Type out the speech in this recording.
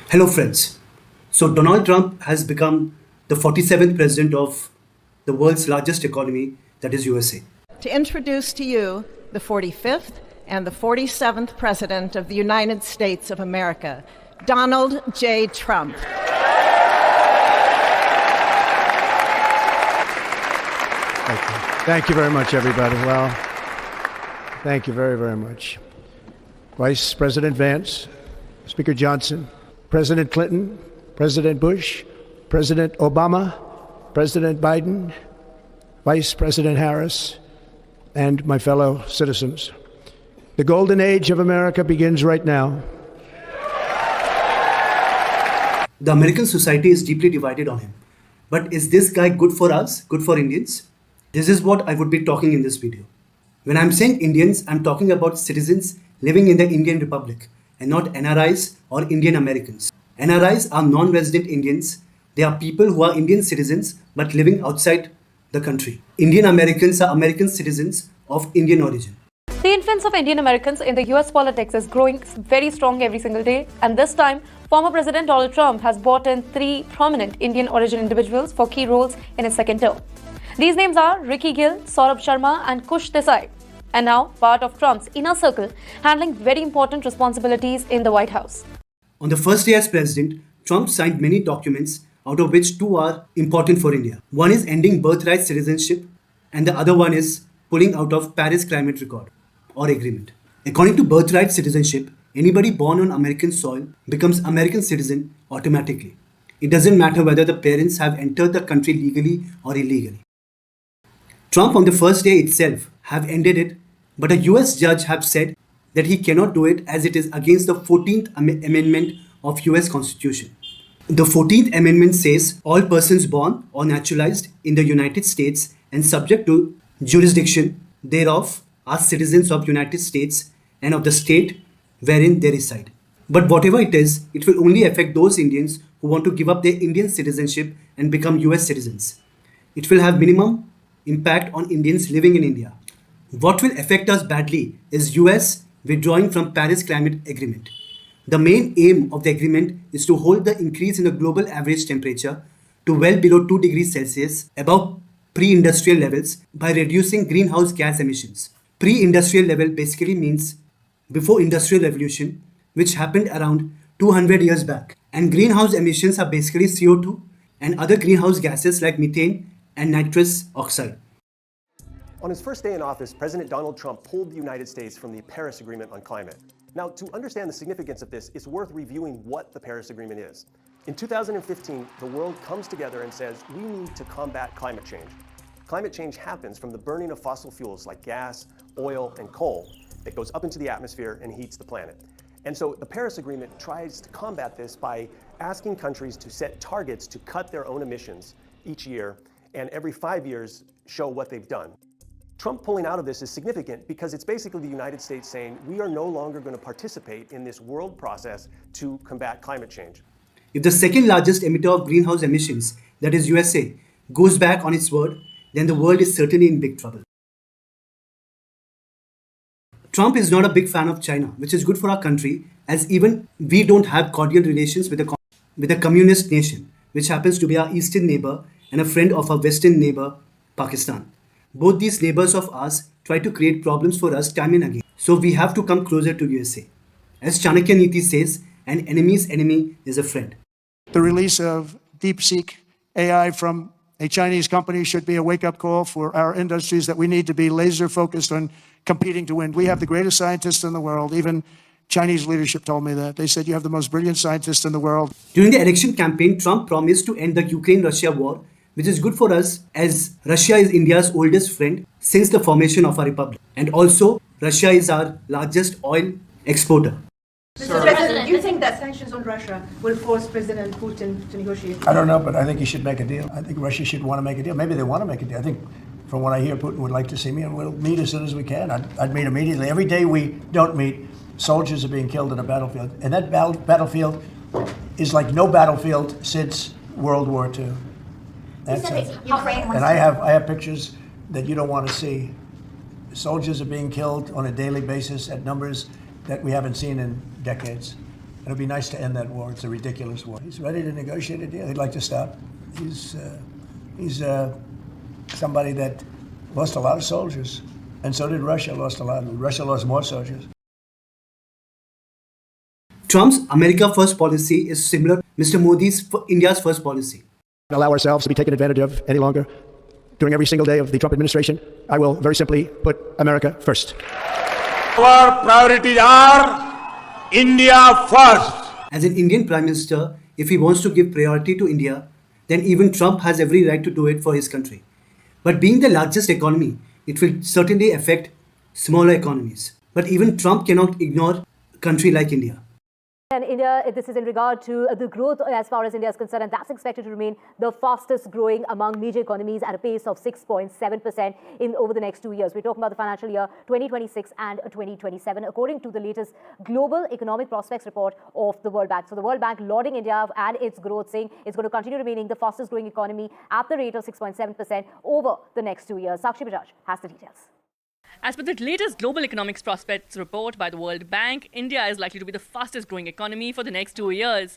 Hello, friends. So, Donald Trump has become the 47th president of the world's largest economy, that is USA. To introduce to you the 45th and the 47th President of the United States of America, Donald J. Trump. Thank you very much, everybody. Well, thank you very, very much. Vice President Vance, Speaker Johnson, President Clinton, President Bush, President Obama, President Biden, Vice President Harris, and my fellow citizens. The golden age of America begins right now. The American society is deeply divided on him. But is this guy good for us, good for Indians? This is what I would be talking in this video. When I'm saying Indians, I'm talking about citizens living in the Indian Republic and not NRIs or Indian Americans. NRIs are non-resident Indians. They are people who are Indian citizens but living outside the country. Indian Americans are American citizens of Indian origin. The influence of Indian Americans in the US politics is growing very strong every single day, and this time, former President Donald Trump has brought in three prominent Indian origin individuals for key roles in his second term. These names are Ricky Gill, Saurabh Sharma, and Kush Desai, and now part of Trump's inner circle, handling very important responsibilities in the White House. On the first day as president, Trump signed many documents, out of which two are important for India. One is ending birthright citizenship, and the other one is pulling out of Paris Climate Accord or agreement. According to birthright citizenship, anybody born on American soil becomes American citizen automatically. It doesn't matter whether the parents have entered the country legally or illegally. Trump on the first day itself have ended it, but a US judge have said that he cannot do it as it is against the 14th Amendment of US Constitution. The 14th Amendment says all persons born or naturalized in the United States and subject to jurisdiction thereof are citizens of United States and of the state wherein they reside. But whatever it is, it will only affect those Indians who want to give up their Indian citizenship and become US citizens. It will have minimum impact on Indians living in India. What will affect us badly is US withdrawing from Paris Climate Agreement. The main aim of the agreement is to hold the increase in the global average temperature to well below 2 degrees Celsius above pre-industrial levels by reducing greenhouse gas emissions. Pre-industrial level basically means before industrial revolution, which happened around 200 years back. And greenhouse emissions are basically CO2 and other greenhouse gases like methane and nitrous oxide. On his first day in office, President Donald Trump pulled the United States from the Paris Agreement on climate. Now, to understand the significance of this, it's worth reviewing what the Paris Agreement is. In 2015, the world comes together and says, we need to combat climate change. Climate change happens from the burning of fossil fuels like gas, oil, and coal that goes up into the atmosphere and heats the planet. And so the Paris Agreement tries to combat this by asking countries to set targets to cut their own emissions each year, and every 5 years show what they've done. Trump pulling out of this is significant because it's basically the United States saying we are no longer going to participate in this world process to combat climate change. If the second largest emitter of greenhouse emissions, that is USA, goes back on its word, then the world is certainly in big trouble. Trump is not a big fan of China, which is good for our country, as even we don't have cordial relations with a communist nation, which happens to be our eastern neighbor and a friend of our western neighbor, Pakistan. Both these neighbors of ours try to create problems for us time and again. So we have to come closer to USA. As Chanakya Niti says, an enemy's enemy is a friend. The release of DeepSeek AI from a Chinese company should be a wake-up call for our industries that we need to be laser-focused on competing to win. We have the greatest scientists in the world. Even Chinese leadership told me that. They said, you have the most brilliant scientists in the world. During the election campaign, Trump promised to end the Ukraine-Russia war, which is good for us as Russia is India's oldest friend since the formation of our republic. And also, Russia is our largest oil exporter. Mr. President, do you think that sanctions on Russia will force President Putin to negotiate? I don't know, but I think he should make a deal. I think Russia should want to make a deal. Maybe they want to make a deal. I think from what I hear, Putin would like to see me, and we'll meet as soon as we can. I'd meet immediately. Every day we don't meet, soldiers are being killed in a battlefield. And that battlefield is like no battlefield since World War II. That's it. And I have pictures that you don't want to see. Soldiers are being killed on a daily basis at numbers that we haven't seen in decades. And it'd be nice to end that war. It's a ridiculous war. He's ready to negotiate a deal. He'd like to stop. He's somebody that lost a lot of soldiers, and so did Russia. Lost a lot. Russia lost more soldiers. Trump's America First policy is similar to Mr. Modi's India's First policy. Allow ourselves to be taken advantage of any longer. During every single day of the Trump administration, I will very simply put America first. Our priorities are India first. As an Indian Prime Minister, if he wants to give priority to India, then even Trump has every right to do it for his country. But being the largest economy, it will certainly affect smaller economies. But even Trump cannot ignore a country like India. And India, this is in regard to the growth as far as India is concerned, and that's expected to remain the fastest growing among major economies at a pace of 6.7% over the next 2 years. We're talking about the financial year 2026 and 2027, according to the latest Global Economic Prospects report of the World Bank. So the World Bank lauding India and its growth, saying it's going to continue remaining the fastest growing economy at the rate of 6.7% over the next 2 years. Sakshi Bajaj has the details. As per the latest Global Economics Prospects report by the World Bank, India is likely to be the fastest growing economy for the next 2 years.